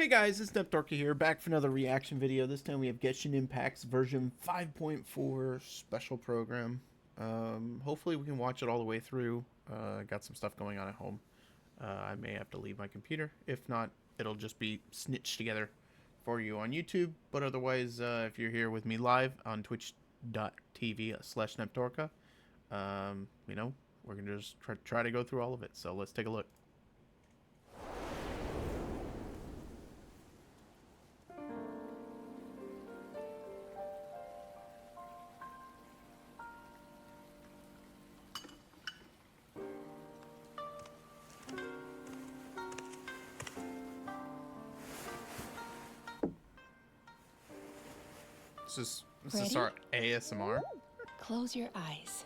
Hey guys, it's Neptorka here, back for another reaction video. This time we have Genshin Impact's version 5.4 special program. Hopefully we can watch it all the way through. Got some stuff going on at home. I may have to leave my computer. If not, it'll just be snitched together for you on YouTube. But otherwise, if you're here with me live on twitch.tv/Neptorka, you know, we're going to just try to go through all of it. So let's take a look. Is this our ASMR? Close your eyes.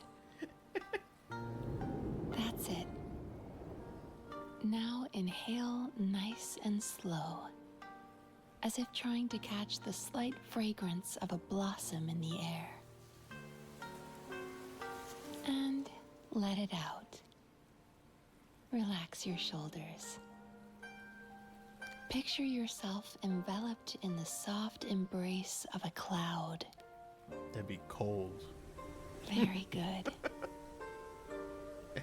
That's it. Now inhale nice and slow, as if trying to catch the slight fragrance of a blossom in the air. And let it out. Relax your shoulders. Picture yourself enveloped in the soft embrace of a cloud. That'd be cold. Very good.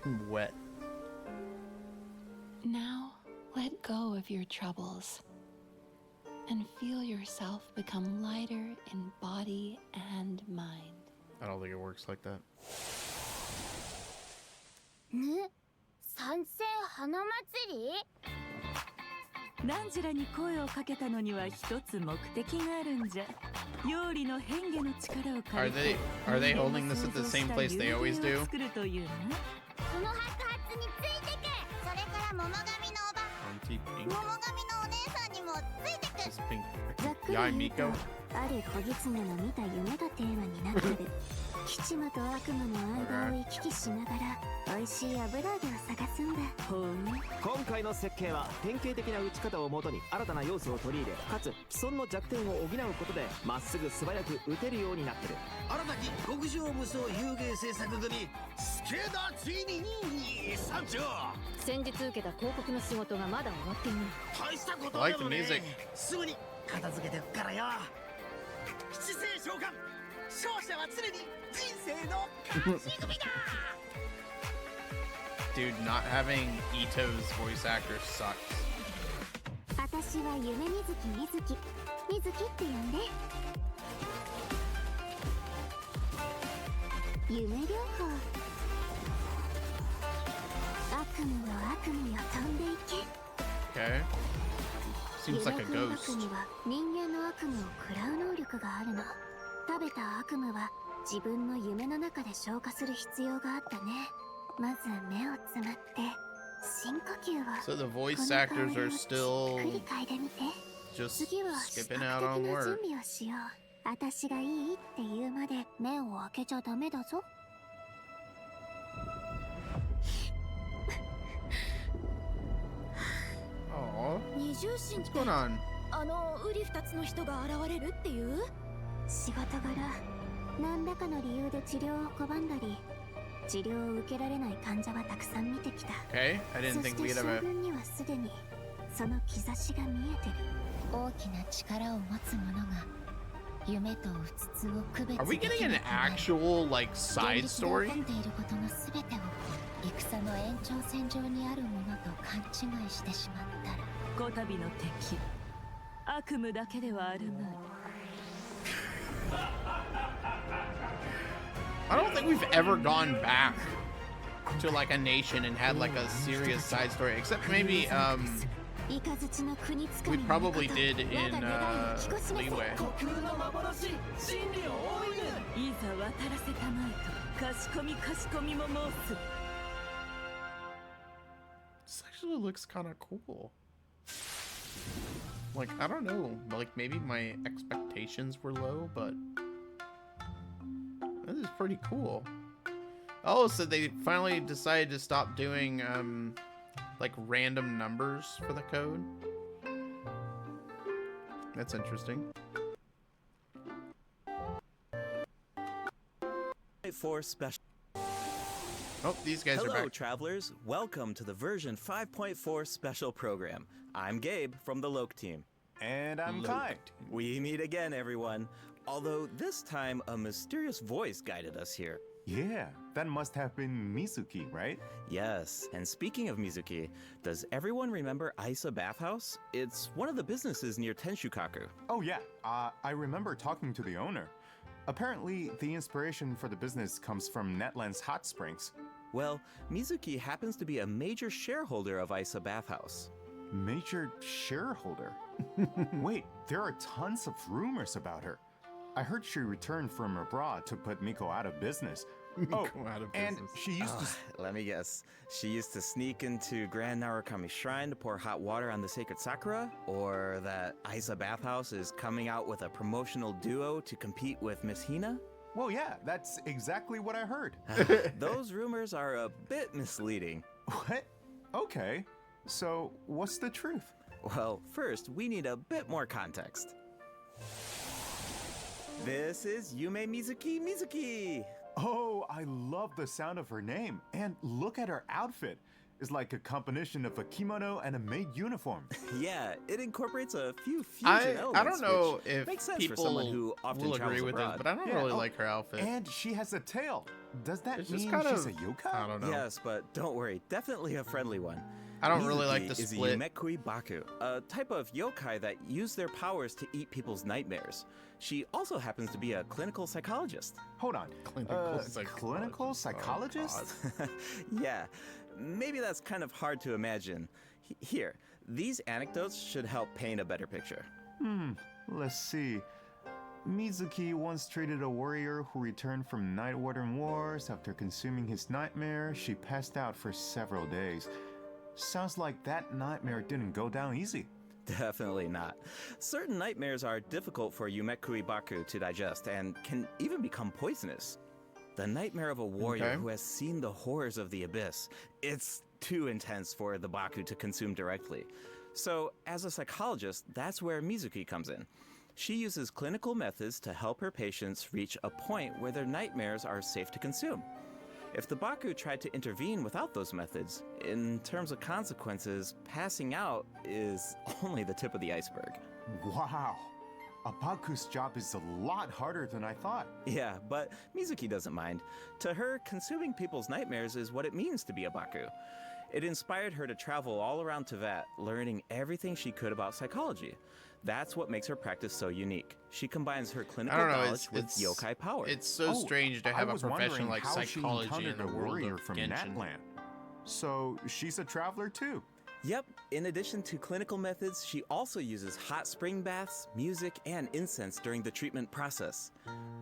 And wet. Now, let go of your troubles and feel yourself become lighter in body and mind. I don't think it works like that. 参戦花祭り? ナンジュラに声をかけたのには一つ目的があるんじゃ。料理の変化の力を借りて Are they holding this at the same place they always do? 作るというな。この白髪についてけ。それから桃神のおば、桃神のお姉さんにもついてく。ざっくり言うと、ある小狐の見た夢がテーマになってる。吉魔と悪魔の間を行き来しながら美味しい油揚げを探すんだ。今回の設計は典型的な打ち方をもとに新たな要素を取り入れ、かつ既存の弱点を補うことでまっすぐ素早く打てるようになってる。新たき極上無双有芸制作組スケダついに参上。先日受けた広告の仕事がまだ終わっていない。大したことでもね。すぐに片付けてくからよ。七星召喚、勝者は常に人生の勝ち組だ。Dude, not having Ito's voice actor sucks. 私は夢みずきみずきみずきって呼んで。夢療法。悪夢の悪夢を飛んでいけ。Okay. Seems like a 夢 ghost. 悪夢は人間の悪夢を食らう能力があるの。食べた悪夢は自分の夢の中で消化する必要があったね。まず目をつむって深呼吸を。 So the voice actors are still just skipping out on work. 準備をしよう。私がいいって言うまで目を開けちゃダメだぞ。Aww. 二重心って What's going on? ウリ二つの人が現れるっていう？仕事柄何らかの理由で治療を拒んだり治療を受けられない患者はたくさん見てきた。 Okay, I didn't think we'd そして have 将軍にはすでにその兆しが見えてる。大きな力を持つ者が夢とうつつを区別 Are we getting an actual, like, side story? 現実で起こっていることのすべてを戦の延長線上にあるものと勘違いしてしまったら。こたびの敵、悪夢だけではあるまい。I don't think we've ever gone back to like a nation and had like a serious side story, except maybe we probably did in Leeway. いざ渡らせたまえと、かしこみかしこみも申す。 This actually looks kind of cool. Like, I don't know, like maybe my expectations were low, but this is pretty cool. Oh, so they finally decided to stop doing like random numbers for the code. That's interesting. For special. Oh, these guys are Hello, back. travelers. Welcome to the version 5.4 special program. I'm Gabe from the Loke team. And I'm Kai. We meet again, everyone. Although this time, a mysterious voice guided us here. Yeah, that must have been Mizuki, right? Yes, and speaking of Mizuki, does everyone remember Aisa Bathhouse? It's one of the businesses near Tenshukaku. Oh yeah, I remember talking to the owner. Apparently, the inspiration for the business comes from Netland's hot springs. Well, Mizuki happens to be a major shareholder of Aisa Bathhouse. Major shareholder? Wait, there are tons of rumors about her. I heard she returned from abroad to put Miko out of business. Miko out of and business. she used to... Let me guess. She used to sneak into Grand Narukami Shrine to pour hot water on the sacred sakura? Or that Aisa Bathhouse is coming out with a promotional duo to compete with Miss Hina? Well, yeah, that's exactly what I heard. Those rumors are a bit misleading. What? Okay. So, what's the truth? Well, first, we need a bit more context. This is Yume Mizuki. Oh, I love the sound of her name. And look at her outfit. It's like a combination of a kimono and a maid uniform. Yeah, it incorporates a few fusion elements. I don't know if makes sense people for someone who often will agree travels with this, abroad. but I don't really like her outfit. And she has a tail. Does that It's mean just kind she's of, a yokai? I don't know. Yes, but don't worry, definitely a friendly one. I don't really like the Mizuki split. is a Yumekui Baku, a type of yokai that use their powers to eat people's nightmares. She also happens to be a clinical psychologist. Hold on. Clinical psychologist? Yeah, maybe that's kind of hard to imagine. Here, these anecdotes should help paint a better picture. Let's see. Mizuki once treated a warrior who returned from Night Warden Wars. After consuming his nightmare, she passed out for several days. Sounds like that nightmare didn't go down easy. Definitely not. Certain nightmares are difficult for Yumekui Baku to digest and can even become poisonous. The nightmare of a warrior who has seen the horrors of the abyss, it's too intense for the Baku to consume directly. So, as a psychologist, that's where Mizuki comes in. She uses clinical methods to help her patients reach a point where their nightmares are safe to consume. If the Baku tried to intervene without those methods, in terms of consequences, passing out is only the tip of the iceberg. Wow. A Baku's job is a lot harder than I thought. Yeah, but Mizuki doesn't mind. To her, consuming people's nightmares is what it means to be a Baku. It inspired her to travel all around Teyvat, learning everything she could about psychology. That's what makes her practice so unique. She combines her clinical knowledge with yokai power. It's so strange to have a profession like psychology in the world of from Genshin. Natland. So she's a traveler too. Yep, in addition to clinical methods, she also uses hot spring baths, music, and incense during the treatment process.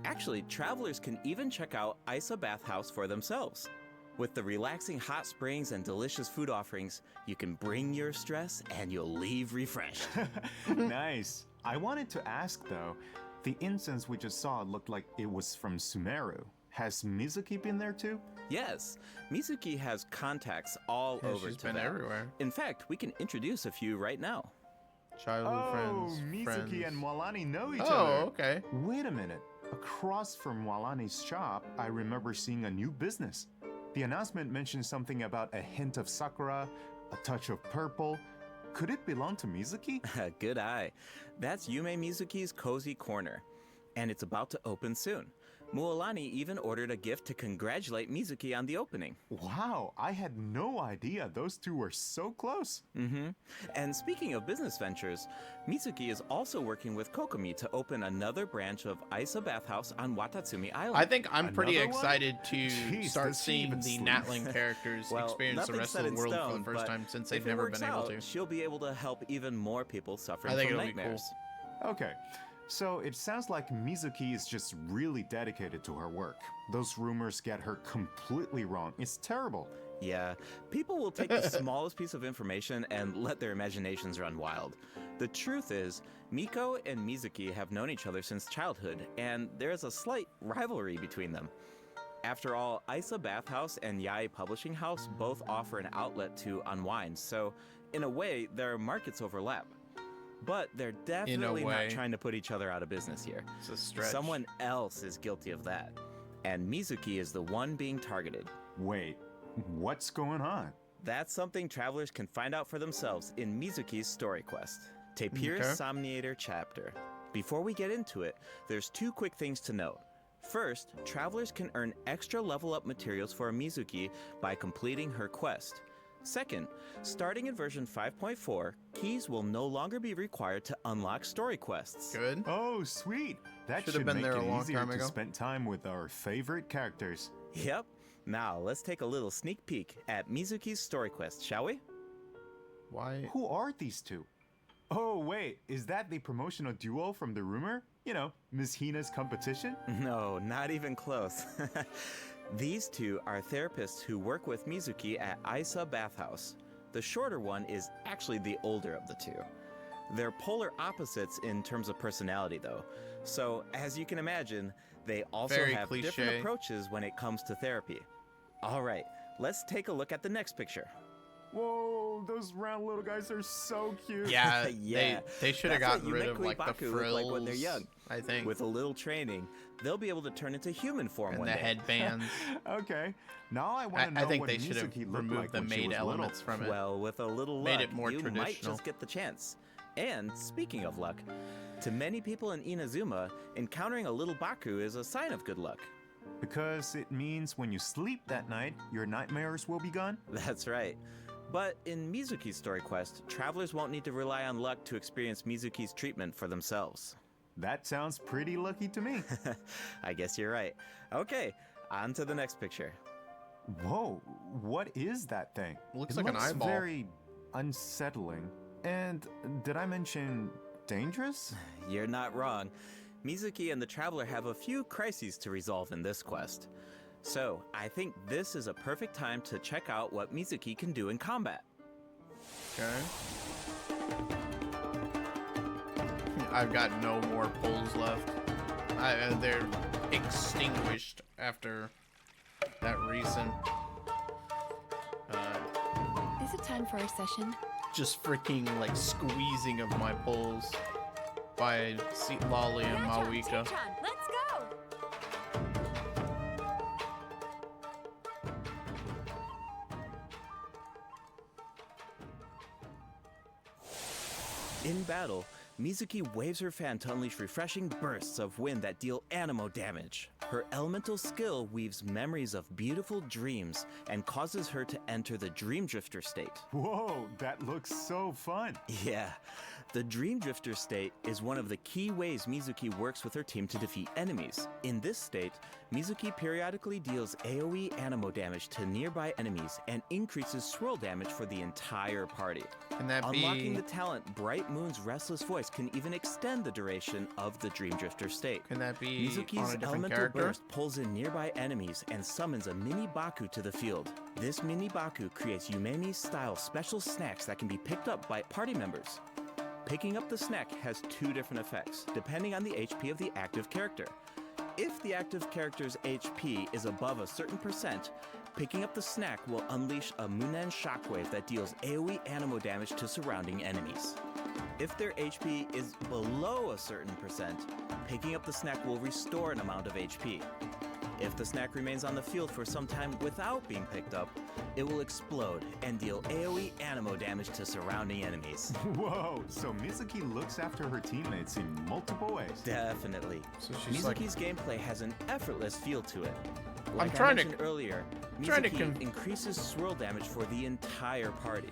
Actually, travelers can even check out Aisa Bathhouse for themselves. With the relaxing hot springs and delicious food offerings, you can bring your stress and you'll leave refreshed. Nice. I wanted to ask though, the incense we just saw looked like it was from Sumeru. Has Mizuki been there too? Yes, Mizuki has contacts all over she's Teyvat. been everywhere. In fact, we can introduce a few right now. Childhood friends. Mizuki and Mwalani know each Oh, other. okay. Wait a minute. Across from Mwalani's shop, I remember seeing a new business. The announcement mentioned something about a hint of sakura, a touch of purple. Could it belong to Mizuki? Good eye. That's Yume Mizuki's Cozy Corner, and it's about to open soon. Mualani even ordered a gift to congratulate Mizuki on the opening. Wow, I had no idea those two were so close. And speaking of business ventures, Mizuki is also working with Kokomi to open another branch of Aisa Bathhouse on Watatsumi Island. I think I'm pretty Another one? excited to Jeez, start does she seeing even the sleep? Natling characters Well, experience the nothing's rest set of in the world for stone, the first but time since if they've it never works been able out, to. she'll be able to help even more people suffering I think from it'll be cool. nightmares. Okay, so it sounds like Mizuki is just really dedicated to her work. Those rumors get her completely wrong. It's terrible. Yeah, people will take the smallest piece of information and let their imaginations run wild. The truth is, Miko and Mizuki have known each other since childhood, and there is a slight rivalry between them. After all, Aisa Bathhouse and Yae Publishing House both offer an outlet to unwind, so in a way, their markets overlap. But they're definitely not trying to put each other out of business here. It's a stretch. Someone else is guilty of that. And Mizuki is the one being targeted. Wait, what's going on? That's something travelers can find out for themselves in Mizuki's story quest. Tapir Somniator chapter. Before we get into it, there's 2 quick things to note. First, travelers can earn extra level up materials for a Mizuki by completing her quest. Second, starting in version 5.4, keys will no longer be required to unlock story quests. Good. Oh, sweet. That should make it easier to spend time with our favorite characters. Yep. Now, let's take a little sneak peek at Mizuki's story quest, shall we? Why? Who are these 2? Oh, wait, is that the promotional duo from the rumor? You know, Ms. Hina's competition? No, not even close. These 2 are therapists who work with Mizuki at Isa Bathhouse. The shorter one is actually the older of the 2. They're polar opposites in terms of personality, though. So, as you can imagine, they also have different approaches when it comes to therapy. All right, let's take a look at the next picture. Whoa, those round little guys are so cute. Yeah, yeah. They should have gotten rid of like the frills. Like when they're young. I think with a little training, they'll be able to turn into human form and one the day. headbands. Okay, now I want to know I think what they should have Mizuki removed like the when she maid was elements little. from it. Well, with a little Made luck, it more you might traditional. just get the chance. And speaking of luck, to many people in Inazuma, encountering a little Baku is a sign of good luck. Because it means when you sleep that night, your nightmares will be gone? That's right. But in Mizuki's story quest, travelers won't need to rely on luck to experience Mizuki's treatment for themselves. That sounds pretty lucky to me. I guess you're right. Okay, on to the next picture. Whoa, what is that thing? Looks it like an eyeball. Very unsettling. And did I mention dangerous? You're not wrong. Mizuki and the traveler have a few crises to resolve in this quest. So, I think this is a perfect time to check out what Mizuki can do in combat. Okay. I've got no more pulls left. They're extinguished after that recent. Is it time for our session? Just freaking like squeezing of my pulls by Lolly and Mawika. Let's go! In battle, Mizuki waves her fan to unleash refreshing bursts of wind that deal anemo damage. Her elemental skill weaves memories of beautiful dreams and causes her to enter the Dream Drifter state. Whoa, that looks so fun. Yeah, the Dream Drifter state is one of the key ways Mizuki works with her team to defeat enemies. In this state, Mizuki periodically deals AoE anemo damage to nearby enemies and increases swirl damage for the entire party. Can that Unlocking be? the talent Bright Moon's Restless Voice can even extend the duration of the Dream Drifter state. Can that be Mizuki's on a different elemental character? burst pulls in nearby enemies and summons a mini Baku to the field. This mini Baku creates Yumemi-style special snacks that can be picked up by party members. Picking up the snack has 2 different effects, depending on the HP of the active character. If the active character's HP is above a certain percent, picking up the snack will unleash a Munen shockwave that deals AoE anemo damage to surrounding enemies. If their HP is below a certain percent, picking up the snack will restore an amount of HP. If the snack remains on the field for some time without being picked up, it will explode and deal AoE anemo damage to surrounding enemies. Whoa, so Mizuki looks after her teammates in multiple ways. Definitely. So she's like, Mizuki's gameplay has an effortless feel to it. I'm Like trying I to- mentioned earlier, trying to Mizuki increases swirl damage for the entire party,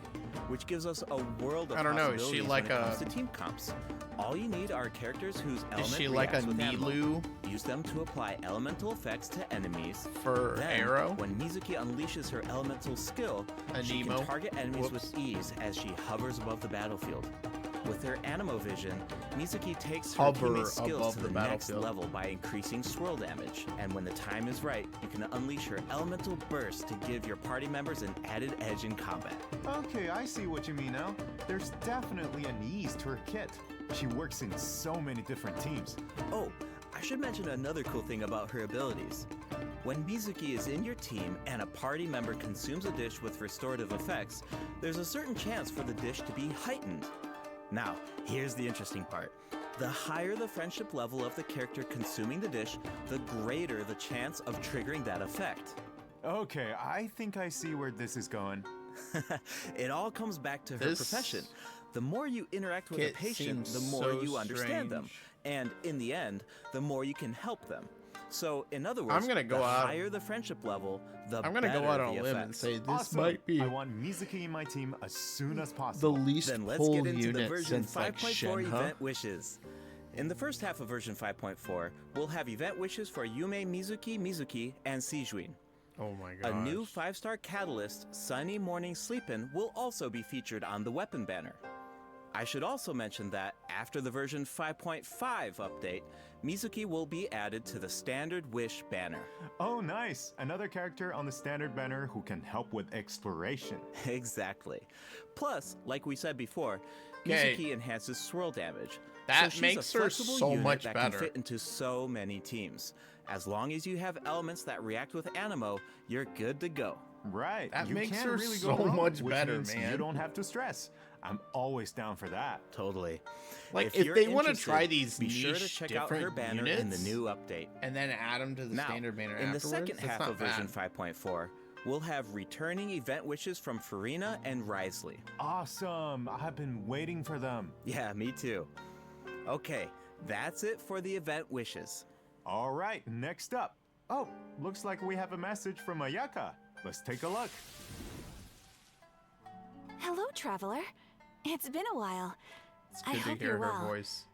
which gives us a world of I don't know, is she possibilities like when it a- comes to team comps. All you need are characters whose element is she like a reacts with anemo. Nilu Use them to apply elemental effects to enemies. for Then, Arrow? when Mizuki unleashes her elemental skill, A she Nemo? can target enemies Whoops. with ease as she hovers above the battlefield. With her anemo vision, Mizuki takes her Hover teammates' skills above to the the next battlefield. level by increasing swirl damage. And when the time is right, you can unleash her elemental burst to give your party members an added edge in combat. Okay, I see what you mean now. There's definitely an ease to her kit. She works in so many different teams. Oh, I should mention another cool thing about her abilities. When Mizuki is in your team and a party member consumes a dish with restorative effects, there's a certain chance for the dish to be heightened. Now, here's the interesting part. The higher the friendship level of the character consuming the dish, the greater the chance of triggering that effect. Okay, I think I see where this is going. It all comes back to her This- profession. The more you interact with It a patient, the seems more so you understand them. strange. And in the end, the more you can help them. So, in other words, I'm gonna go the out. higher the friendship level, the I'm gonna better go out on the a limb and effects. say this Awesome. might be I want Mizuki in my team as soon as the possible. least Then let's pulled get into the unit version since like 5.4 Shen, huh? event wishes. In the first half of version 5.4, we'll have event wishes for Yume Mizuki, and Sijuin. Oh my god. A new 5-star catalyst, Sunny Morning Sleepin', will also be featured on the weapon banner. I should also mention that after the version 5.5 update, Mizuki will be added to the standard wish banner. Oh, nice. Another character on the standard banner who can help with exploration. Exactly. Plus, like we said before, Okay. Mizuki enhances swirl damage. That so she's makes a her flexible so unit much that better. can fit into so many teams. As long as you have elements that react with Animo, you're good to go. Right. That you makes can't her really so go wrong, much which better, means man. You don't have to stress. I'm always down for that. Totally. Like, If if you're they want to interested, try these be sure to niche check out her different banner in the units new update. and then add them to the Now, standard banner in the afterwards, second that's half not of version bad. 5.4, we'll have returning event wishes from Farina and Risley. Awesome. I've been waiting for them. Yeah, me too. Okay, that's it for the event wishes. All right, next up. Oh, looks like we have a message from Ayaka. Let's take a look. Hello, traveler. It's been a while. It's I good to hope hear you're her well. voice.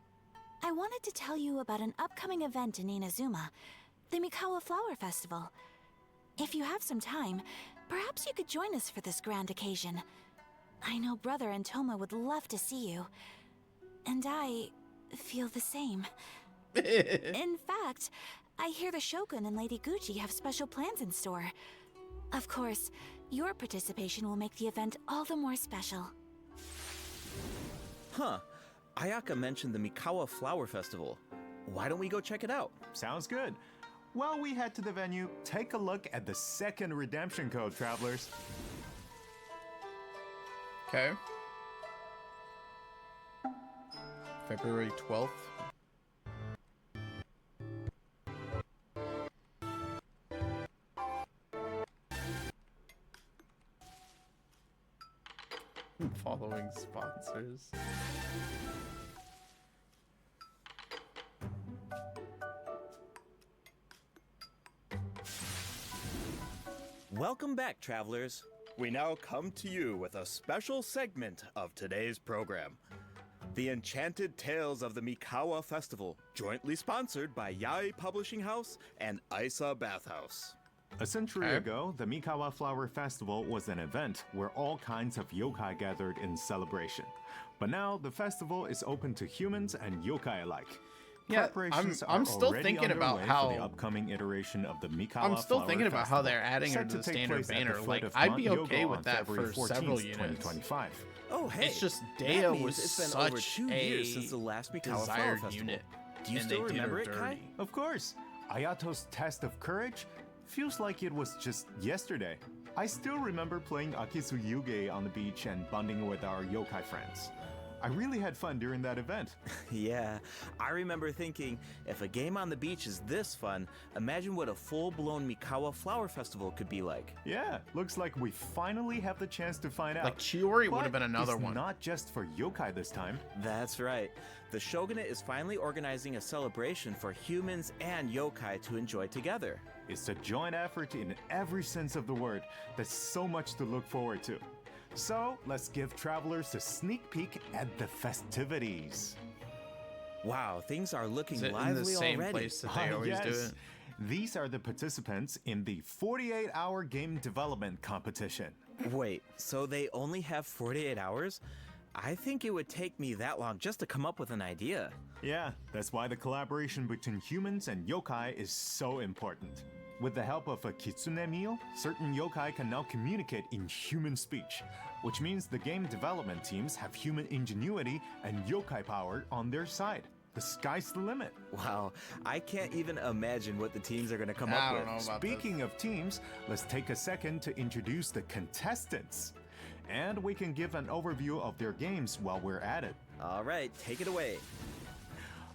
I wanted to tell you about an upcoming event in Inazuma, the Mikawa Flower Festival. If you have some time, perhaps you could join us for this grand occasion. I know Brother and Toma would love to see you. And I feel the same. In fact, I hear the Shogun and Lady Gucci have special plans in store. Of course, your participation will make the event all the more special. Huh. Ayaka mentioned the Mikawa Flower Festival. Why don't we go check it out? Sounds good. While we head to the venue, take a look at the second redemption code, travelers. Okay. February 12th. Following sponsors. Welcome back, travelers. We now come to you with a special segment of today's program. The Enchanted Tales of the Mikawa Festival, jointly sponsored by Yae Publishing House and Isa Bathhouse. A century ago, the Mikawa Flower Festival was an event where all kinds of yokai gathered in celebration. But now, the festival is open to humans and yokai alike. Yeah, Preparations I'm are still already thinking about underway how for the upcoming iteration of the Mikawa I'm still Flower thinking about how Festival, they're adding her set to the take standard place at the banner. foot Like, of I'd Mount be okay Yogo with on that February for 14th, several units. 2025. Oh, hey. It's just that Dea means was it's been over such 2 years a since the last Mikawa Flower desired Festival. unit, Do you and still they did her remember it, Kai? dirty. Of course, Ayato's test of courage feels like it was just yesterday. I still remember playing Akisu Yuge on the beach and bonding with our yokai friends. I really had fun during that event. Yeah, I remember thinking, if a game on the beach is this fun, imagine what a full-blown Mikawa Flower Festival could be like. Yeah, looks like we finally have the chance to find out. Like, Chiori would have But been another it's one. not just for yokai this time. That's right. The Shogunate is finally organizing a celebration for humans and yokai to enjoy together. It's a joint effort in every sense of the word. There's so much to look forward to. So, let's give travelers a sneak peek at the festivities. Wow, things are looking Is it lively in the same already. place that they always do Yes. it? These are the participants in the 48-hour game development competition. Wait, so they only have 48 hours? I think it would take me that long just to come up with an idea. Yeah, that's why the collaboration between humans and yokai is so important. With the help of a kitsune meal, certain yokai can now communicate in human speech, which means the game development teams have human ingenuity and yokai power on their side. The sky's the limit. Wow, I can't even imagine what the teams are going to come I up don't with. know about Speaking of teams, let's take a second to introduce the contestants. And we can give an overview of their games while we're at it. All right, take it away.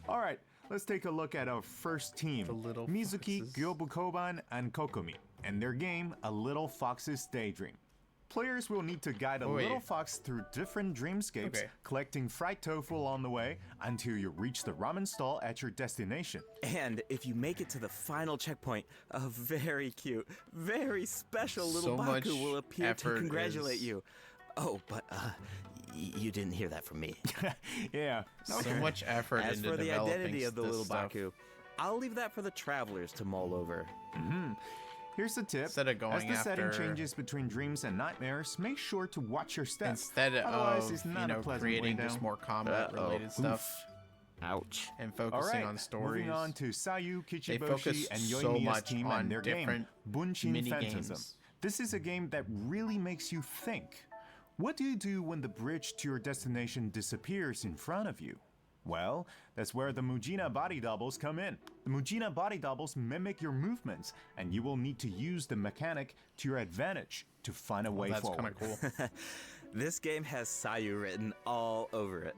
All right, let's take a look at our first team, The Little Mizuki, Foxes. Gyobu Koban, and Kokomi, and their game, A Little Fox's Daydream. Players will need to guide a little fox through different dreamscapes, collecting fried tofu along the way until you reach the ramen stall at your destination. And if you make it to the final checkpoint, a very cute, very special little Baku will appear to congratulate you. Oh, but you didn't hear that from me. Yeah. Okay. So much effort As into for the developing identity of the little stuff. Baku, I'll leave that for the travelers to mull over. Here's the tip. Instead of going As the setting after- changes between dreams and nightmares, make sure to watch your steps. Instead Otherwise, of it's not a pleasant creating way just down. more combat-related stuff Ouch. and All focusing right, on stories, moving on to Sayu, they focus Kichiboshi, and so Yoimiya's much team on and their game, different Bunshin mini Phantasm. games. This is a game that really makes you think. What do you do when the bridge to your destination disappears in front of you? Well, that's where the Mujina body doubles come in. The Mujina body doubles mimic your movements, and you will need to use the mechanic to your advantage to find a way forward. That's kind of cool. This game has Sayu written all over it.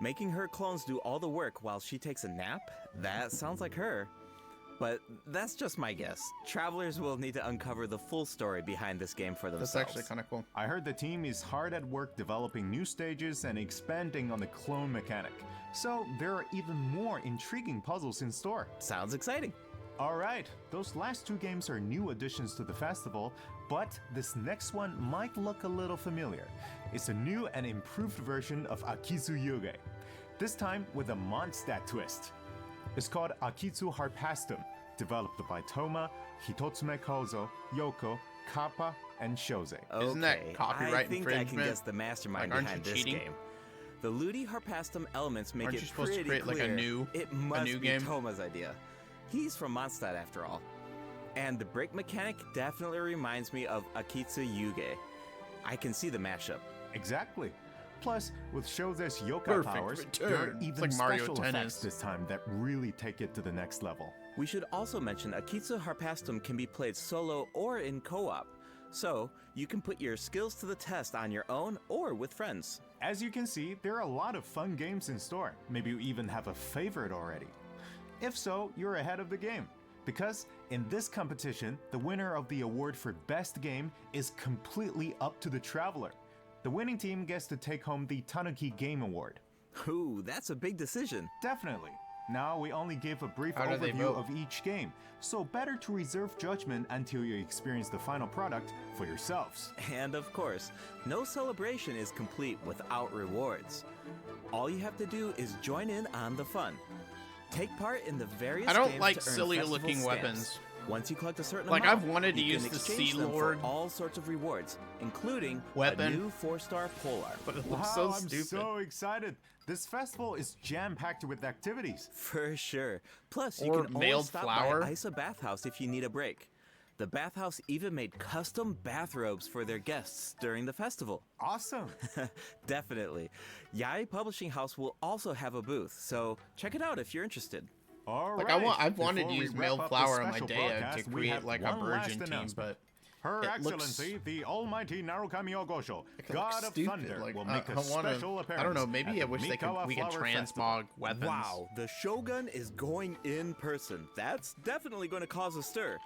Making her clones do all the work while she takes a nap? That sounds like her. But that's just my guess. Travelers will need to uncover the full story behind this game for themselves. That's actually kind of cool. I heard the team is hard at work developing new stages and expanding on the clone mechanic. So there are even more intriguing puzzles in store. Sounds exciting. Alright, those last two games are new additions to the festival, but this next one might look a little familiar. It's a new and improved version of Akitsu Yuge, this time with a Mondstadt twist. It's called Akitsu Harpastum, developed by Toma, Hitotsume Kozo, Yoko, Kappa, and Shoze. Isn't that copyright I think I can infringement? guess the mastermind Like, aren't behind you this cheating? game. The Ludi Harpastum elements make Aren't it you supposed to pretty create, like, a clear new- it must new be game? Toma's idea. He's from Mondstadt after all. And the break mechanic definitely reminds me of Akitsu Yuge. I can see the mashup. Exactly. Plus, with Shoze's yokai Perfect powers, there are return. It's even like Mario special Tennis. effects this time that really take it to the next level. We should also mention Akitsu Harpastum can be played solo or in co-op. So, you can put your skills to the test on your own or with friends. As you can see, there are a lot of fun games in store. Maybe you even have a favorite already. If so, you're ahead of the game. Because in this competition, the winner of the award for Best Game is completely up to the traveler. The winning team gets to take home the Tanuki Game Award. Ooh, that's a big decision. Definitely. Now we only gave a brief How do they overview vote? of each game, so better to reserve judgment until you experience the final product for yourselves. And of course, no celebration is complete without rewards. All you have to do is join in on the fun. Take part in the various I don't games like to earn silly-looking festival stamps. weapons. Once you collect a certain Like, amount, I've wanted to you use can the exchange Sea them Lord for all sorts of rewards, including weapon. a new 4-star polar. But it Wow, looks so I'm stupid. so excited. This festival is jam-packed with activities. For sure. Plus, you Or can always mailed stop flour. by Isa Bathhouse if you need a break. The bathhouse even made custom bathrobes for their guests during the festival. Awesome. Definitely. Yai Publishing House will also have a booth, so check it out if you're interested. All Like, right. I've wanted to Before we use wrap mailed up flour this on my special Dea to broadcast, we create have like a one last virgin team, announcement. but Her it looks- Excellency, the Almighty Narukami Ogosho, it God looks of stupid. Thunder, Like, will make a wanna- special appearance. I don't know. Maybe at I the wish we Mikawa could Flower Festival. transmog weapons. Wow, the Shogun is going in person. That's definitely going to cause a stir.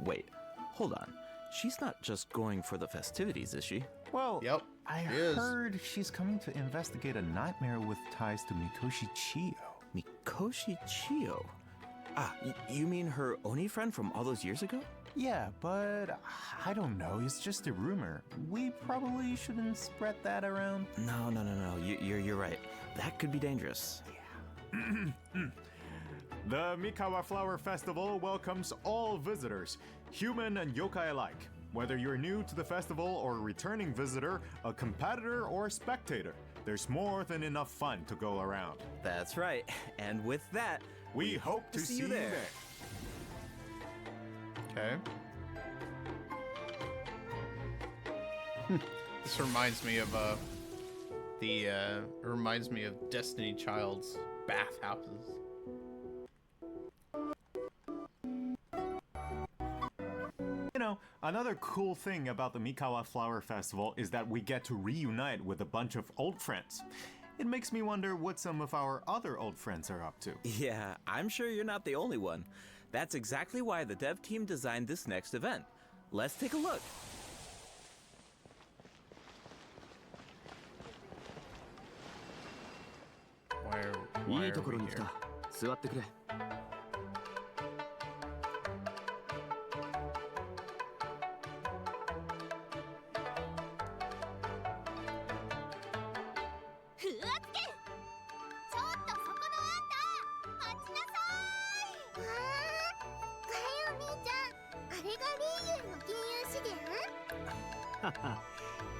Wait, hold on. She's not just going for the festivities, is she? Well, Yep. I she is. heard she's coming to investigate a nightmare with ties to Mikoshi Chiyo. Mikoshi Chiyo? Ah, you mean her Oni friend from all those years ago? Yeah, but I don't know. It's just a rumor. We probably shouldn't spread that around. No. You're right. That could be dangerous. The Mikawa Flower Festival welcomes all visitors, human and yokai alike. Whether you're new to the festival or a returning visitor, a competitor or spectator, there's more than enough fun to go around. That's right. And with that, We hope to see you there. Okay. This reminds me of reminds me of Destiny Child's bathhouses. You know, another cool thing about the Mikawa Flower Festival is that we get to reunite with a bunch of old friends. It makes me wonder what some of our other old friends are up to. yeah, I'm sure you're not the only one. That's exactly why the dev team designed this next event. Let's take a look. いいところに来た。座ってくれ。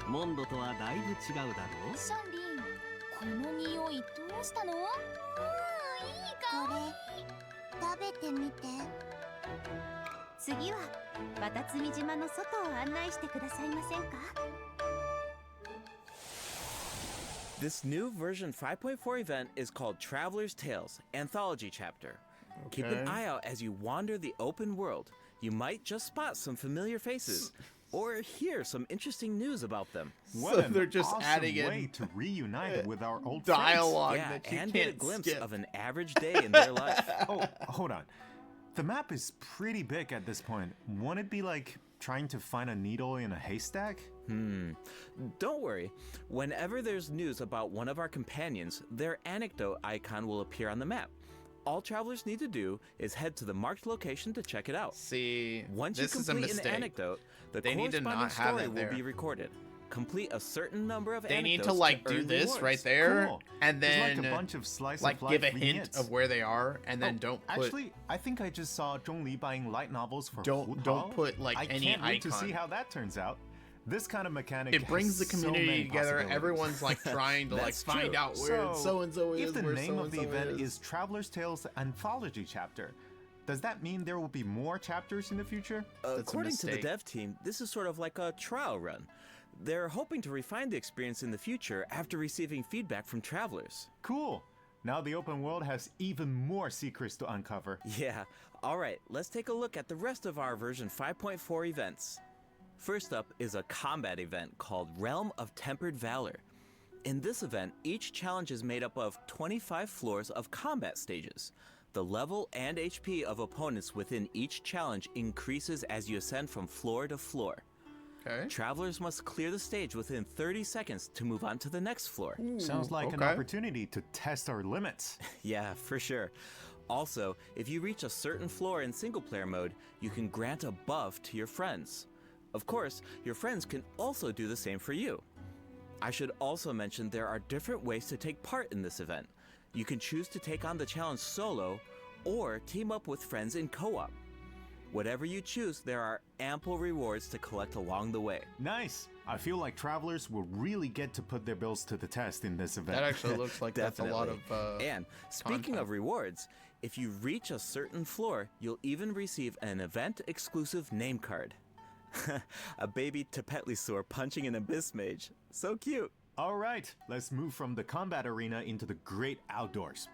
モンドとはだいぶ違うだろう。シャンリン、この匂いどうしたの？いい香り。食べてみて。次はバタツミ島の外を案内してくださいませんか？ This new version 5.4 event is called Traveler's Tales Anthology Chapter. Keep an eye out as you wander the open world. You might just spot some familiar faces or hear some interesting news about them. So they're just awesome adding way in to reunite with our old dialogue Yeah, that you and can't get a glimpse skip. of an average day in their life. Oh, hold on. The map is pretty big at this point. Won't it be like trying to find a needle in a haystack? Don't worry. Whenever there's news about one of our companions, their anecdote icon will appear on the map. All travelers need to do is head to the marked location to check it out. See, Once this you is a complete an mistake. anecdote, the They need to corresponding not have story it will there. be recorded. Complete a certain number of They need anecdotes to like do earn this rewards. right there, Cool. and There's then like a bunch of slice like of life give a hint vignettes. of where they are, and then Oh, don't put Actually, I think I just saw Zhongli buying light novels for Don't Hutao. put, like, I any can't wait to icon. see how that turns out. This kind of mechanic it brings the has so community many together. possibilities. Everyone's like trying to like That's find true. out where so and so is. If the where name of the so-and-so event is Traveler's Tales Anthology Chapter, does that mean there will be more chapters in the future? According to the mistake. dev team, this is sort of like a trial run. They're hoping to refine the experience in the future after receiving feedback from travelers. Cool. Now the open world has even more secrets to uncover. Yeah, alright, let's take a look at the rest of our version 5.4 events. First up is a combat event called Realm of Tempered Valor. In this event, each challenge is made up of 25 floors of combat stages. The level and HP of opponents within each challenge increases as you ascend from floor to floor. Okay. Travelers must clear the stage within 30 seconds to move on to the next floor. Sounds like an okay. opportunity to test our limits. Yeah, for sure. Also, if you reach a certain floor in single-player mode, you can grant a buff to your friends. Of course, your friends can also do the same for you. I should also mention there are different ways to take part in this event. You can choose to take on the challenge solo, or team up with friends in co-op. Whatever you choose, there are ample rewards to collect along the way. Nice. I feel like travelers will really get to put their bills to the test in this event. That actually looks like that's a lot of. And speaking content. of rewards, if you reach a certain floor, you'll even receive an event-exclusive name card. A baby Tepetlisaur punching an abyss mage. So cute. All right, let's move from the combat arena into the great outdoors.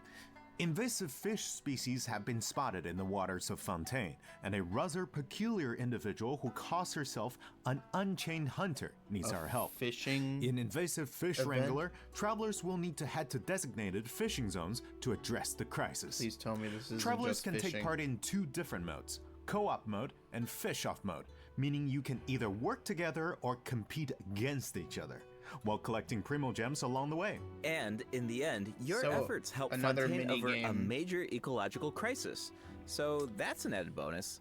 Invasive fish species have been spotted in the waters of Fontaine, and a rather peculiar individual who calls herself an unchained hunter needs our help. Fishing. In Invasive Fish event? Wrangler, travelers will need to head to designated fishing zones to address the crisis. Please tell me this is Travelers just can fishing. take part in two different modes, co-op mode and fish-off mode, meaning you can either work together or compete against each other, while collecting Primo Gems along the way. And in the end, your So, efforts help another Fontaine avert a mini-game. major ecological crisis. So that's an added bonus.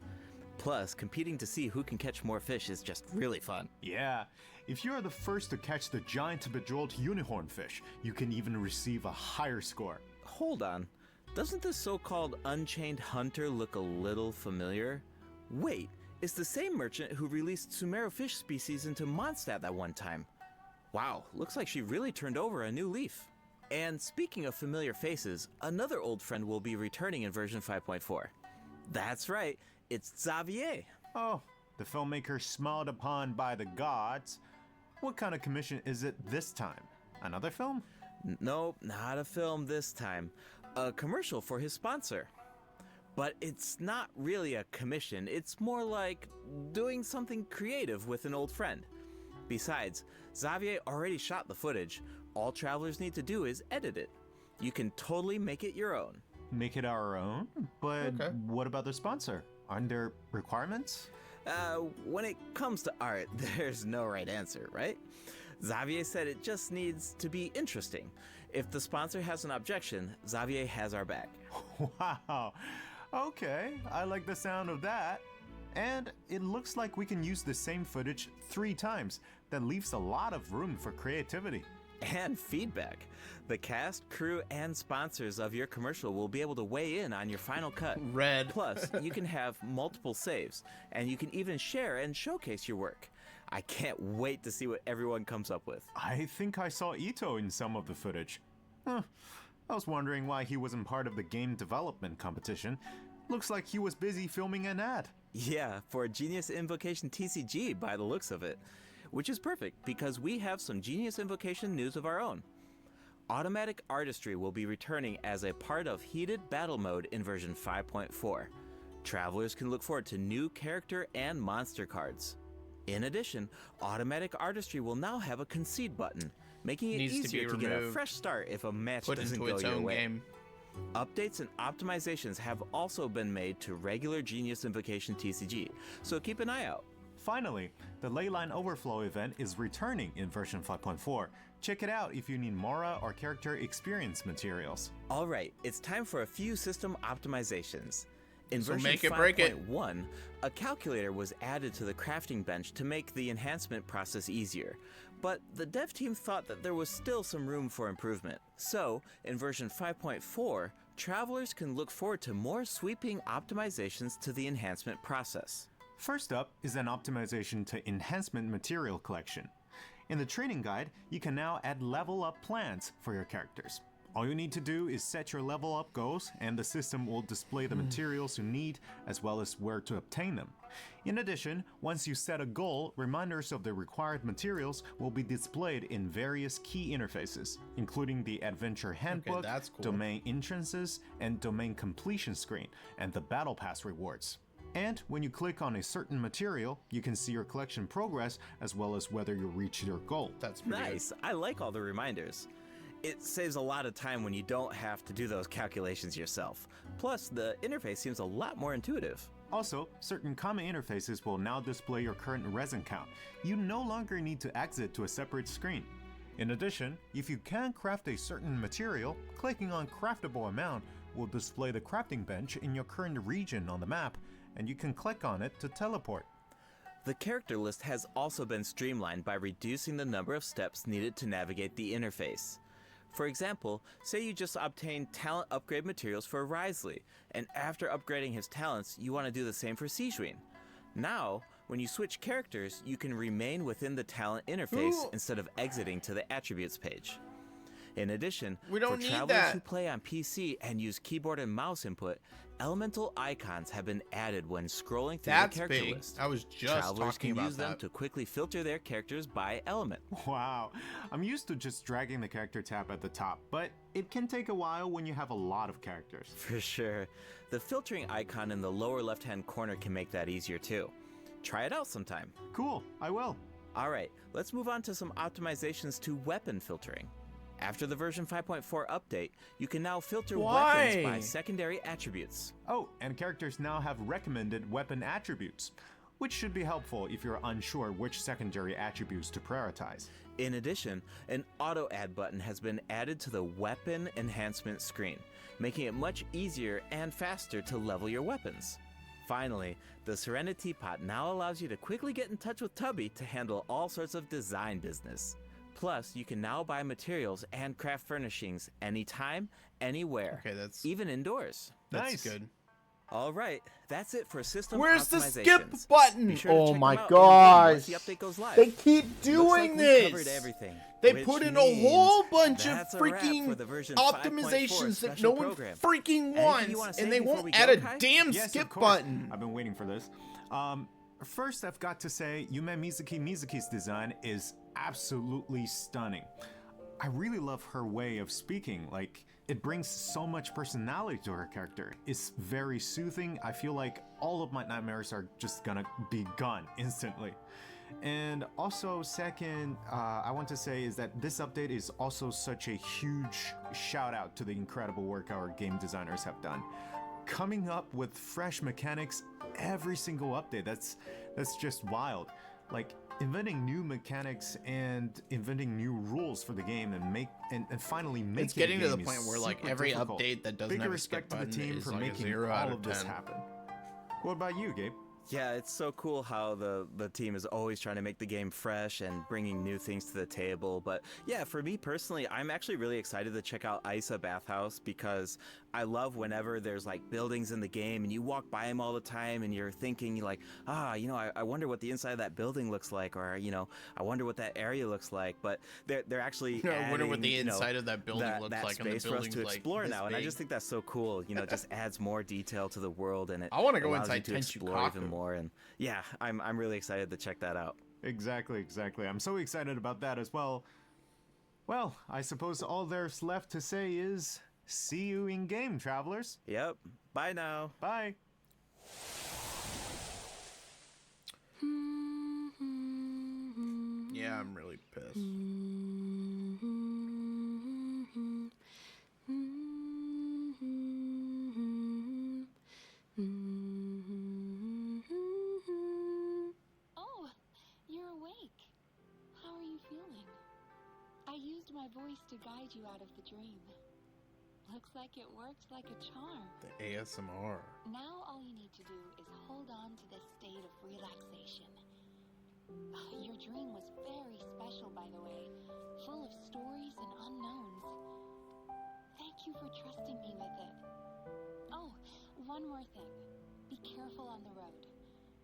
Plus, competing to see who can catch more fish is just really fun. Yeah, if you are the first to catch the giant bejeweled unicorn fish, you can even receive a higher score. Hold on. Doesn't this so-called Unchained Hunter look a little familiar? Wait, it's the same merchant who released Sumero fish species into Mondstadt that one time. Wow, looks like she really turned over a new leaf. And speaking of familiar faces, another old friend will be returning in version 5.4. That's right, it's Xavier. Oh, the filmmaker smiled upon by the gods. What kind of commission is it this time? Another film? Nope, not a film this time. A commercial for his sponsor. But it's not really a commission, it's more like doing something creative with an old friend. Besides, Xavier already shot the footage. All travelers need to do is edit it. You can totally make it your own. Make it our own? But Okay. what about the sponsor? Aren't there requirements? When it comes to art, there's no right answer, right? Xavier said it just needs to be interesting. If the sponsor has an objection, Xavier has our back. Wow. Okay, I like the sound of that. And it looks like we can use the same footage 3 times. That leaves a lot of room for creativity. And feedback. The cast, crew, and sponsors of your commercial will be able to weigh in on your final cut. Red. Plus, you can have multiple saves, and you can even share and showcase your work. I can't wait to see what everyone comes up with. I think I saw Ito in some of the footage. Huh. I was wondering why he wasn't part of the game development competition. Looks like he was busy filming an ad. Yeah, for Genius Invocation TCG by the looks of it. Which is perfect, because we have some Genius Invocation news of our own. Automatic Artistry will be returning as a part of Heated Battle Mode in version 5.4. Travelers can look forward to new character and monster cards. In addition, Automatic Artistry will now have a concede button, making it Needs to easier be to get a removed. fresh start if a match Put doesn't into go its your own way. game. Updates and optimizations have also been made to regular Genius Invocation TCG, so keep an eye out. Finally, the Leyline Overflow event is returning in version 5.4. Check it out if you need Mora or character experience materials. Alright, it's time for a few system optimizations. In So version make it, break it. 5.1, a calculator was added to the crafting bench to make the enhancement process easier. But the dev team thought that there was still some room for improvement. So, in version 5.4, travelers can look forward to more sweeping optimizations to the enhancement process. First up is an optimization to enhancement material collection. In the training guide, you can now add level up plans for your characters. All you need to do is set your level up goals, and the system will display the materials you need as well as where to obtain them. In addition, once you set a goal, reminders of the required materials will be displayed in various key interfaces, including the Adventure Handbook, that's cool. Domain Entrances, and Domain Completion screen, and the Battle Pass rewards. And when you click on a certain material, you can see your collection progress as well as whether you reach your goal. That's pretty Nice, I like all the reminders. It saves a lot of time when you don't have to do those calculations yourself. Plus, the interface seems a lot more intuitive. Also, certain common interfaces will now display your current resin count. You no longer need to exit to a separate screen. In addition, if you can craft a certain material, clicking on Craftable Amount will display the crafting bench in your current region on the map, and you can click on it to teleport. The character list has also been streamlined by reducing the number of steps needed to navigate the interface. For example, say you just obtained talent upgrade materials for Risley, and after upgrading his talents, you want to do the same for Sijuin. Now, when you switch characters, you can remain within the talent interface instead of exiting to the attributes page. In addition, We don't for need travelers that. who play on PC and use keyboard and mouse input, elemental icons have been added when scrolling through That's the character big. list. I was just Travelers talking can about use them that. to quickly filter their characters by element. Wow, I'm used to just dragging the character tab at the top, but it can take a while when you have a lot of characters. For sure. The filtering icon in the lower left-hand corner can make that easier too. Try it out sometime. Cool, I will. Alright, let's move on to some optimizations to weapon filtering. After the version 5.4 update, you can now filter weapons by secondary attributes. Oh, and characters now have recommended weapon attributes, which should be helpful if you're unsure which secondary attributes to prioritize. In addition, an auto add button has been added to the weapon enhancement screen, making it much easier and faster to level your weapons. Finally, the Serenity Pot now allows you to quickly get in touch with Tubby to handle all sorts of design business. Plus, you can now buy materials and craft furnishings anytime, anywhere, even indoors. That's good. All right, that's it for system Where's the optimizations. skip button? Be sure to Oh check my them out in the video gosh. once the update goes live. They keep Looks doing like we this. covered everything, They which put in a means whole bunch of that's a wrap freaking for the version optimizations 5.4 that no special one program. freaking Anything wants, you wanna say and they before won't we add go, a Kai? damn Yes, skip of course. button. I've been waiting for this. First, I've got to say, Yume Mizuki's design is absolutely stunning. I really love her way of speaking. Like, it brings so much personality to her character. It's very soothing. I feel like all of my nightmares are just gonna be gone instantly. And also, second, I want to say is that this update is also such a huge shout out to the incredible work our game designers have done. Coming up with fresh mechanics every single update, that's just wild. Like, inventing new mechanics and inventing new rules for the game and finally making it's getting the to the game point is where like super every difficult. update that doesn't Big have a respect skip to the button team is for like a making 0 all out of this 10. happen. What about you, Gabe? Yeah, it's so cool how the team is always trying to make the game fresh and bringing new things to the table. But yeah, for me personally, I'm actually really excited to check out Isa Bathhouse because I love whenever there's like buildings in the game and you walk by them all the time and you're thinking like, I wonder what the inside of that building looks like, or I wonder what that area looks like. But they're actually I wonder what the adding, inside of that building looks that like. space And the for us to like explore now, and I big. just think that's so cool. Just adds more detail to the world, and it I want to go allows you inside to explore Tenchukaku. even more. And yeah, I'm really excited to check that out. Exactly. I'm so excited about that as well. Well, I suppose all there's left to say is see you in game, travelers. Yep. Bye now. Bye. Yeah, I'm really pissed. Oh, you're awake. How are you feeling? I used my voice to guide you out of the dream. Looks like it worked like a charm. The ASMR. Now all you need to do is hold on to this state of relaxation. Your dream was very special, by the way, full of stories and unknowns. Thank you for trusting me with it. Oh, one more thing. Be careful on the road.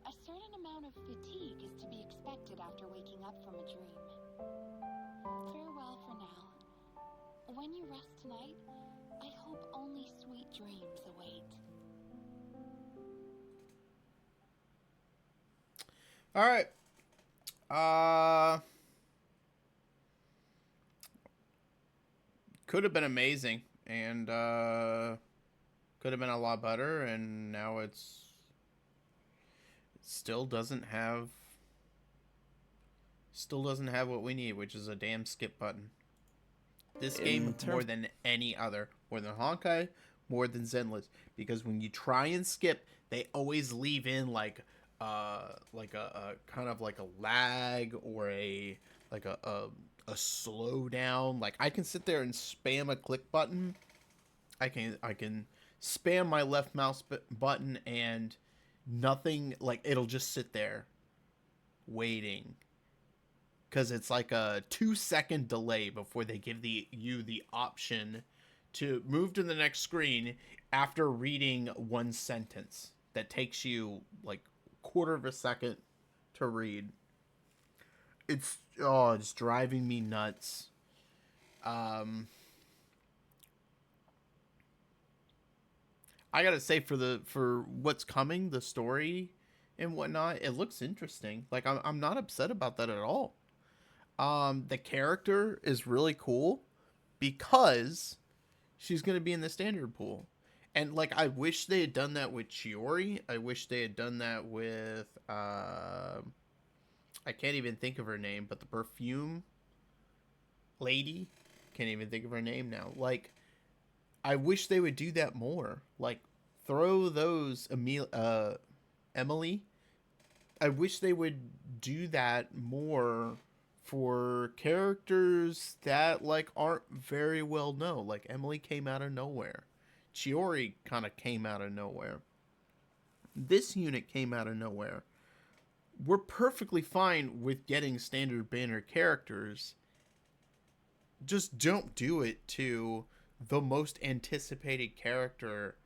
A certain amount of fatigue is to be expected after waking up from a dream. Farewell for now. When you rest tonight, I hope only sweet dreams await. All right. Could have been amazing, and could have been a lot better, and now it still doesn't have what we need, which is a damn skip button. This game, more than any other, more than Honkai, more than Zenless, because when you try and skip, they always leave in like a kind of like a lag or a slowdown. Like I can sit there and spam a click button. I can spam my left mouse button and nothing, like it'll just sit there waiting. Because it's like a 2-second delay before they give you the option to move to the next screen after reading one sentence that takes you like quarter of a second to read. It's driving me nuts. I gotta say, for what's coming, the story and whatnot, it looks interesting. Like I'm not upset about that at all. The character is really cool because she's going to be in the standard pool. And like, I wish they had done that with Chiori. I wish they had done that with, I can't even think of her name, but the perfume lady, can't even think of her name now. Like, I wish they would do that more. Like, throw those, Emily. I wish they would do that more for characters that like aren't very well known. Like Emily came out of nowhere. Chiori kind of came out of nowhere. This unit came out of nowhere. We're perfectly fine with getting standard banner characters. Just don't do it to the most anticipated character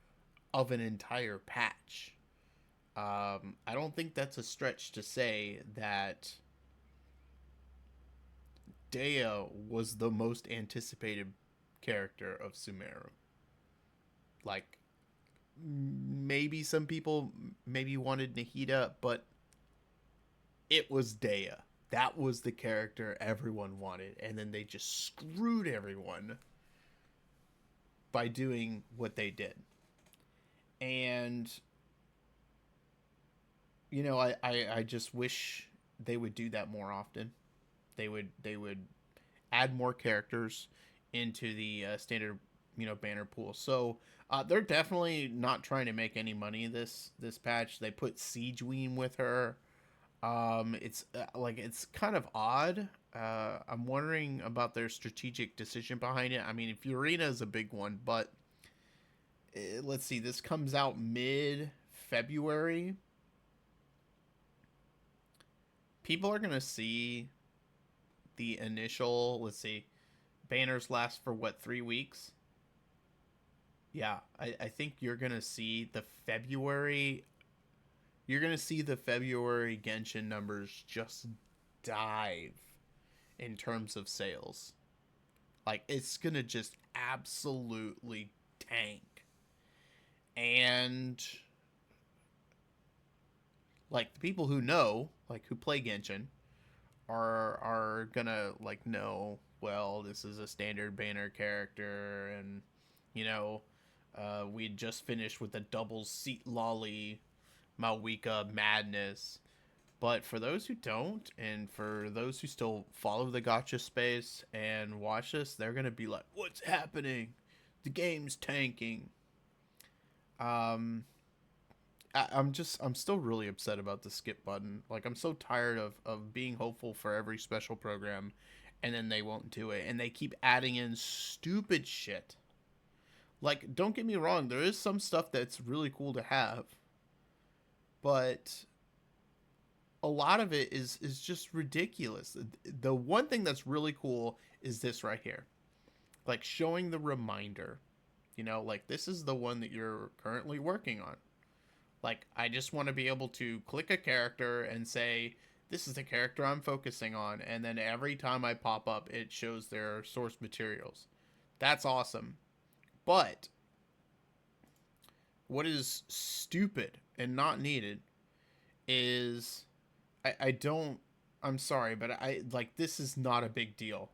of an entire patch. I don't think that's a stretch to say that Dea was the most anticipated character of Sumeru. Like, maybe some people maybe wanted Nahida, but it was Dea. That was the character everyone wanted, and then they just screwed everyone by doing what they did. And you know, I just wish they would do that more often. They would add more characters into the standard, banner pool. So they're definitely not trying to make any money this patch. They put Siegeween with her. It's like it's kind of odd. I'm wondering about their strategic decision behind it. I mean, Furina is a big one, but let's see. This comes out mid-February. People are gonna see the initial. Let's see. Banners last for what, 3 weeks? Yeah, I think you're gonna see the February. You're gonna see the February Genshin numbers just dive in terms of sales. Like, it's gonna just absolutely tank. And like, the people who know, like, who play Genshin are gonna like know, well, this is a standard banner character, and you know, we just finished with the double seat lolly Malwika madness. But for those who don't, and for those who still follow the gacha space and watch this, they're gonna be like, "What's happening? The game's tanking." I'm still really upset about the skip button. Like, I'm so tired of being hopeful for every special program, and then they won't do it, and they keep adding in stupid shit. Like, don't get me wrong, there is some stuff that's really cool to have, but a lot of it is just ridiculous. The one thing that's really cool is this right here. Like, showing the reminder. You know, like, this is the one that you're currently working on. Like, I just want to be able to click a character and say, this is the character I'm focusing on. And then every time I pop up, it shows their source materials. That's awesome. But what is stupid and not needed is, I'm sorry, but like, this is not a big deal.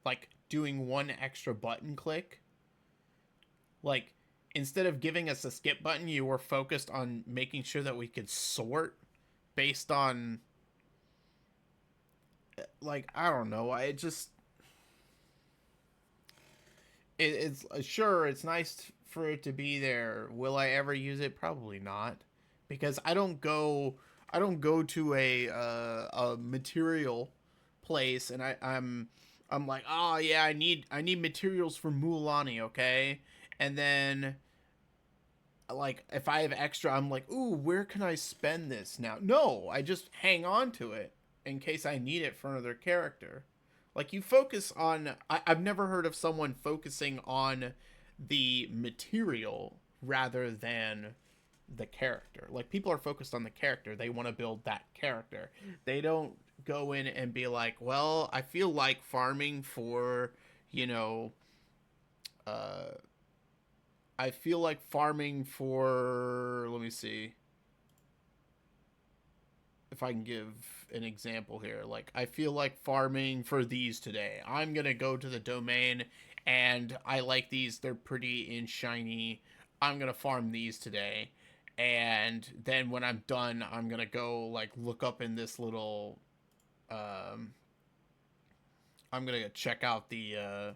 Like, doing one extra button click, like, instead of giving us a skip button, you were focused on making sure that we could sort based on, like, I don't know. It's sure, it's nice for it to be there. Will I ever use it? Probably not, because I don't go to a material place and I'm like, oh yeah, I need materials for Mulan, okay? And then, like, if I have extra, I'm like, ooh, where can I spend this now? No, I just hang on to it in case I need it for another character. Like, you focus on, I've never heard of someone focusing on the material rather than the character. Like, people are focused on the character. They want to build that character. They don't go in and be like, well, I feel like farming for, you know, I feel like farming for, let me see if I can give an example here. Like, I feel like farming for these today. I'm going to go to the domain and I like these. They're pretty and shiny. I'm going to farm these today. And then when I'm done, I'm going to go, like, look up in this little, I'm going to check out the,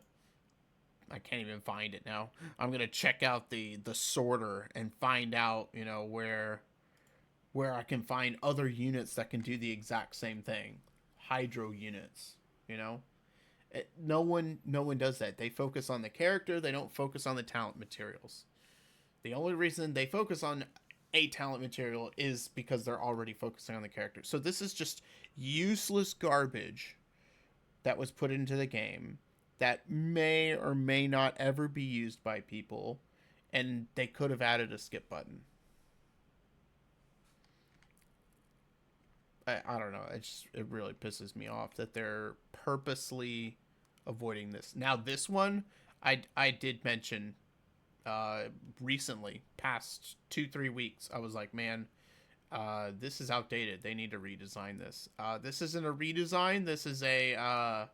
I can't even find it now. I'm going to check out the sorter and find out, you know, where I can find other units that can do the exact same thing. Hydro units, you know? No one does that. They focus on the character. They don't focus on the talent materials. The only reason they focus on a talent material is because they're already focusing on the character. So this is just useless garbage that was put into the game that may or may not ever be used by people, and they could have added a skip button. I don't know. It really pisses me off that they're purposely avoiding this. Now, this one, I did mention recently, past 2-3 weeks. I was like, man, this is outdated. They need to redesign this. This isn't a redesign. This is a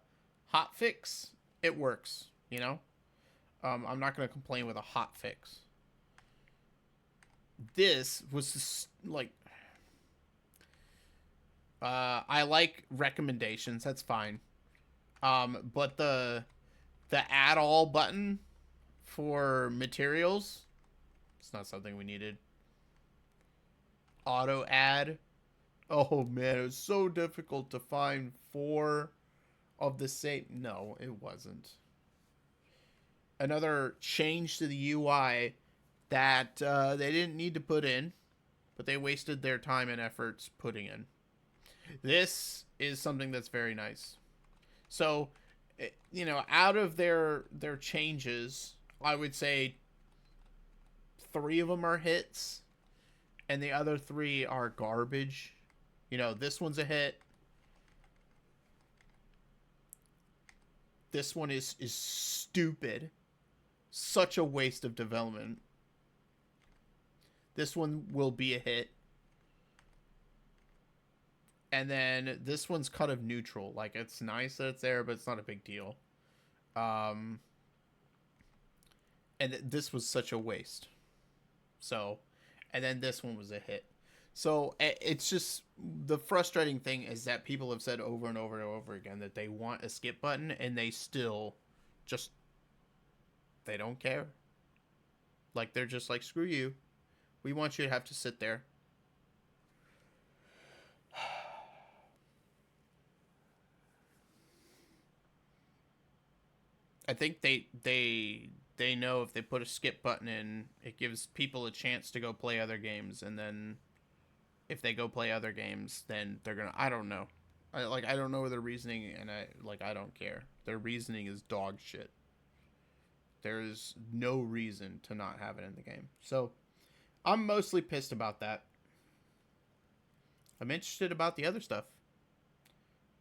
hot fix. It works, you know? I'm not going to complain with a hot fix. This was just, like, I like recommendations. That's fine. But the add all button for materials, it's not something we needed. Auto add Oh man, it was so difficult to find 4 of the same. No, it wasn't. Another change to the UI that they didn't need to put in, but they wasted their time and efforts putting in. This is something that's very nice. So, you know, out of their changes, I would say 3 of them are hits, and the other 3 are garbage. You know, this one's a hit. This one is stupid. Such a waste of development. This one will be a hit. And then this one's kind of neutral. Like, it's nice that it's there, but it's not a big deal. And this was such a waste. So, and then this one was a hit. So, it's just, the frustrating thing is that people have said over and over and over again that they want a skip button, and they still just, they don't care. Like, they're just like, screw you. We want you to have to sit there. I think they know if they put a skip button in, it gives people a chance to go play other games, and then if they go play other games, then they're gonna, I don't know. I don't know their reasoning, and I don't care. Their reasoning is dog shit. There's no reason to not have it in the game. So, I'm mostly pissed about that. I'm interested about the other stuff.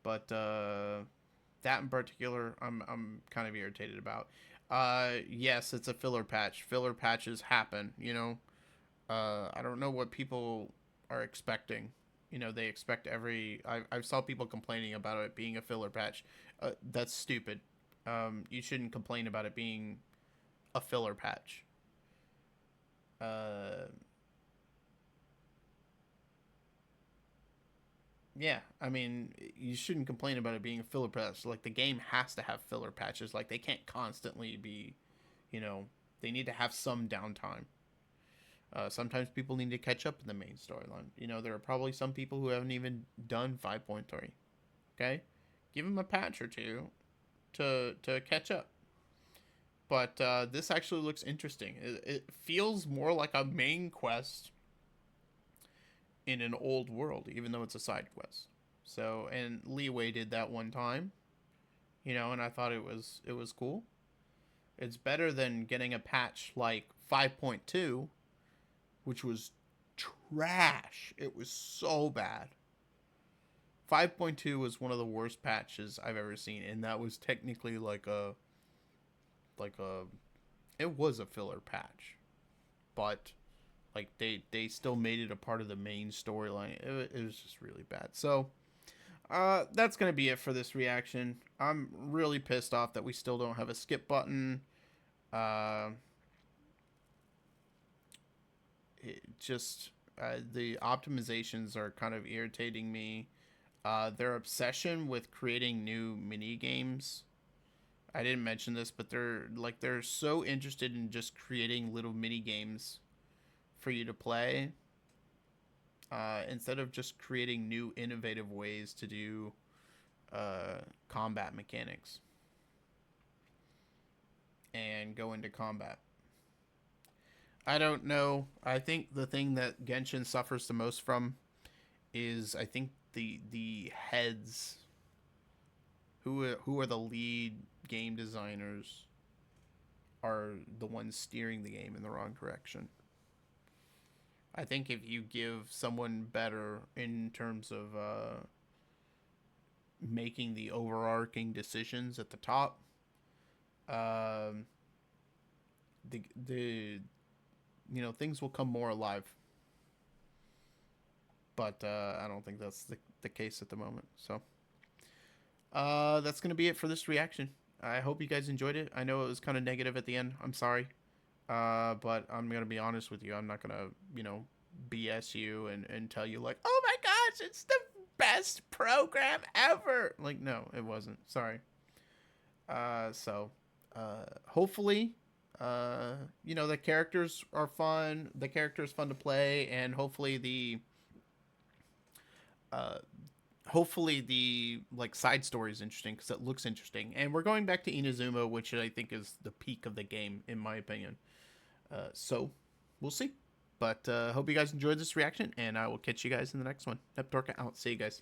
But, that in particular, I'm kind of irritated about. Yes, it's a filler patch. Filler patches happen, you know. I don't know what people are expecting. You know, they expect I saw people complaining about it being a filler patch. That's stupid. You shouldn't complain about it being a filler patch. Yeah, I mean, you shouldn't complain about it being a filler patch. Like, the game has to have filler patches. Like, they can't constantly be, you know, they need to have some downtime. Sometimes people need to catch up in the main storyline. You know, there are probably some people who haven't even done 5.3. Okay? Give them a patch or two to catch up. But this actually looks interesting. It feels more like a main quest in an old world, even though it's a side quest. So, and Leeway did that one time, you know, and I thought it was cool. It's better than getting a patch like 5.2, which was trash. It was so bad. 5.2 was one of the worst patches I've ever seen, and that was technically it was a filler patch, but like they still made it a part of the main storyline. It was just really bad. So that's gonna be it for this reaction. I'm really pissed off that we still don't have a skip button. The optimizations are kind of irritating me. Their obsession with creating new mini games. I didn't mention this, but they're so interested in just creating little mini games for you to play, instead of just creating new innovative ways to do combat mechanics and go into combat. I don't know. I think the thing that Genshin suffers the most from is, I think, the heads who are the lead game designers are the ones steering the game in the wrong direction. I think if you give someone better in terms of making the overarching decisions at the top, you know, things will come more alive. But I don't think that's the case at the moment. So that's going to be it for this reaction. I hope you guys enjoyed it. I know it was kind of negative at the end. I'm sorry. But I'm going to be honest with you. I'm not going to, you know, BS you and tell you like, oh my gosh, it's the best program ever. Like, no, it wasn't. Sorry. Hopefully, you know, the characters are fun. The character is fun to play. And hopefully the hopefully the like side story is interesting because it looks interesting, and we're going back to Inazuma, which I think is the peak of the game in my opinion. So we'll see, but hope you guys enjoyed this reaction, and I will catch you guys in the next one. Neptorka out. See you guys.